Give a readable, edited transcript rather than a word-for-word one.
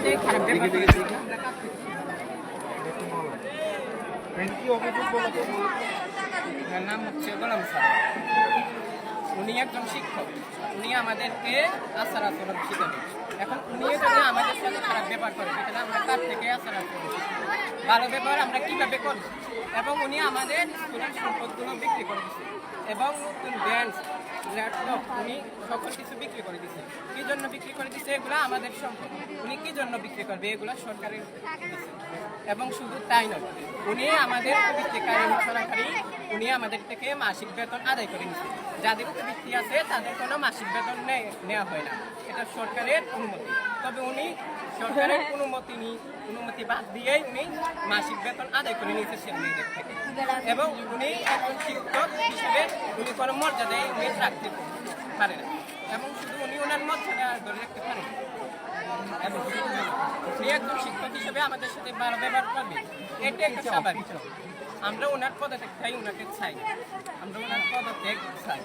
সাথে খারাপ ব্যবহার করেছে। ওনার নাম হচ্ছে গোলাম স্যার। উনি একজন শিক্ষক, উনি আমাদেরকে আচার আচরণ শিখাবে। এখন উনি যদি আমাদের সাথে খারাপ ব্যবহার করে, তাহলে আমরা তার থেকে আচার আচরণ শিখব। ভালো ব্যবহার আমরা কীভাবে করব। এবং উনি আমাদের স্কুলের সম্পদগুলো বিক্রি করে দিচ্ছে এবং নতুন বেঞ্চ, ল্যাপটপ উনি সকল কিছু বিক্রি করে দিচ্ছে। কী জন্য বিক্রি করে দিচ্ছে? এগুলো আমাদের সম্পদ। উনি কী জন্য বিক্রি করবে? এগুলো সরকারের দিচ্ছে। এবং শুধু তাই নয়, উনি আমাদের উপবৃত্তিকারী সরকারি উনি আমাদের থেকে মাসিক বেতন আদায় করে নিচ্ছে। যাদের উপবৃত্তি আছে তাদের কোনো মাসিক বেতন নেওয়া হয় না, এটা সরকারের অনুমতি। তবে উনি সরকারের অনুমতি বাদ দিয়েই উনি মাসিক বেতন আদায় করে নিয়েছে ছেলেমেয়েদের থেকে। এবং উনি একজন শিক্ষক হিসেবে উনি কোনো মর্যাদায় উনি রাখতে পারে না, এবং শুধু উনি ওনার মর্যাদা ধরে রাখতে পারেন। এবং উনি একজন শিক্ষক হিসেবে আমাদের সাথে ভালো ব্যবহার করবে, এটা একটা স্বাভাবিক। আমরা ওনার পদত্যাগ চাই, ওনাকে চাই, আমরা ওনার পদত্যাগ চাই।